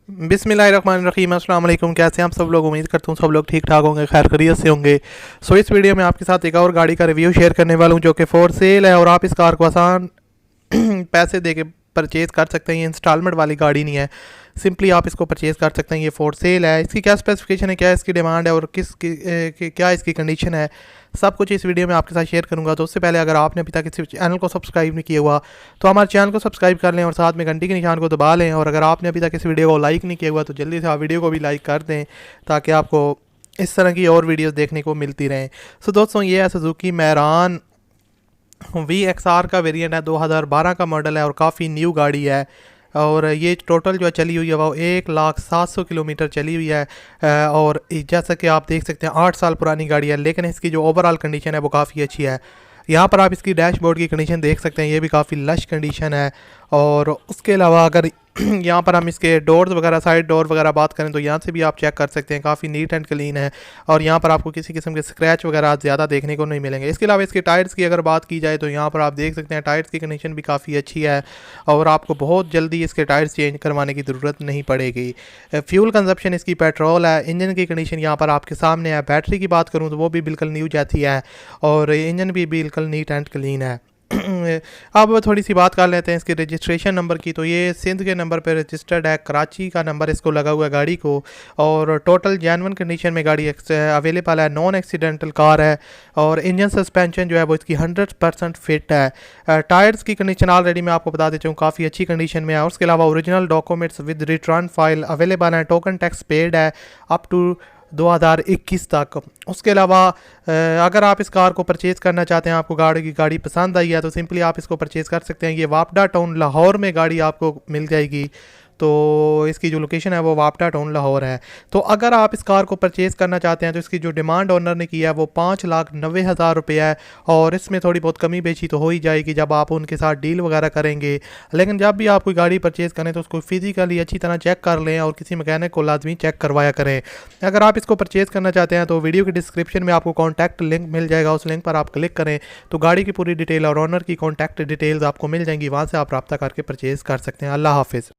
बिस्मिल्लाहिर्रहमानिर्रहीम। अस्सलाम वालेकुम। कैसे हैं आप सब लोग? उम्मीद करता हूँ सब लोग ठीक ठाक होंगे, खैर खैरियत से होंगे। सो इस वीडियो में आपके साथ एक और गाड़ी का रिव्यू शेयर करने वाला हूँ जो कि फॉर सेल है और आप इस कार को आसान पैसे दे के परचेज़ कर सकते हैं। ये इंस्टॉलमेंट वाली गाड़ी नहीं है, सिंपली आप इसको परचेज़ कर सकते हैं। ये फॉर सेल है। इसकी क्या स्पेसिफिकेशन है, क्या इसकी डिमांड है और क्या इसकी कंडीशन है, सब कुछ इस वीडियो में आपके साथ शेयर करूंगा। तो उससे पहले अगर आपने अभी तक इस चैनल को सब्सक्राइब नहीं किया हुआ तो हमारे चैनल को सब्सक्राइब कर लें और साथ में घंटी के निशान को दबा लें। और अगर आपने अभी तक इस वीडियो को लाइक नहीं किया हुआ तो जल्दी से आप वीडियो को भी लाइक कर दें ताकि आपको इस तरह की और वीडियोस देखने को मिलती रहें। सो दोस्तों, ये है सुजुकी मैरान VXR का वेरिएंट है, 2012 का मॉडल है और काफ़ी न्यू गाड़ी है। और ये टोटल जो चली हुई है वो 1,07,000 किलोमीटर चली हुई है। और जैसा कि आप देख सकते हैं 8 साल पुरानी गाड़ी है, लेकिन इसकी जो ओवरऑल कंडीशन है वो काफ़ी अच्छी है। यहाँ पर आप इसकी डैशबोर्ड की कंडीशन देख सकते हैं, ये भी काफ़ी लश कंडीशन है। और उसके अलावा अगर यहाँ पर हम इसके डोर्स वगैरह, साइड डोर वगैरह बात करें तो यहाँ से भी आप चेक कर सकते हैं, काफ़ी नीट एंड क्लीन है। और यहाँ पर आपको किसी किस्म के स्क्रैच वगैरह ज़्यादा देखने को नहीं मिलेंगे। इसके अलावा इसके टायर्स की अगर बात की जाए तो यहाँ पर आप देख सकते हैं टायर्स की कंडीशन भी काफ़ी अच्छी है और आपको बहुत जल्दी इसके टायर्स चेंज करवाने की ज़रूरत नहीं पड़ेगी। फ्यूल कंजप्शन इसकी पेट्रोल है। इंजन की कंडीशन यहाँ पर आपके सामने है। बैटरी की बात करूँ तो वो भी बिल्कुल न्यू जैसी है और इंजन भी बिल्कुल नीट एंड क्लीन है। अब थोड़ी सी बात कर लेते हैं इसके रजिस्ट्रेशन नंबर की। तो ये सिंध के नंबर पर रजिस्टर्ड है, कराची का नंबर इसको लगा हुआ है गाड़ी को। और टोटल जेन्युइन कंडीशन में गाड़ी अवेलेबल है, नॉन एक्सीडेंटल कार है। और इंजन सस्पेंशन जो है वो इसकी 100% फिट है। टायर्स की कंडीशन ऑलरेडी मैं आपको बता देता हूँ काफ़ी अच्छी कंडीशन में है। और उसके अलावा original documents with return file available है। टोकन टैक्स पेड है अप टू 2021 तक। उसके अलावा अगर आप इस कार को परचेज़ करना चाहते हैं, आपको गाड़ी पसंद आई है तो सिंपली आप इसको परचेज़ कर सकते हैं। ये वापडा टाउन लाहौर में गाड़ी आपको मिल जाएगी। तो इसकी जो लोकेशन है वो वापडा टाउन लाहौर है। तो अगर आप इस कार को परचेज़ करना चाहते हैं तो इसकी जो डिमांड ओनर ने की है वो 5,90,000 रुपये है। और इसमें थोड़ी बहुत कमी बेची तो हो ही जाएगी जब आप उनके साथ डील वगैरह करेंगे। लेकिन जब भी आप कोई गाड़ी परचेज़ करें तो उसको फिजिकली अच्छी तरह चेक कर लें और किसी मैकेनिक को लाजमी चेक करवाया करें। अगर आप इसको परचेज़ करना चाहते हैं तो वीडियो के डिस्क्रिप्शन में आपको कॉन्टैक्ट लिंक मिल जाएगा, उस लिंक पर आप क्लिक करें तो गाड़ी की पूरी डिटेल और ओनर की कॉन्टैक्ट डिटेल्स आपको मिल जाएंगी। वहाँ से आप रब्ता करके परचेज़ कर सकते हैं। अल्लाह हाफिज़।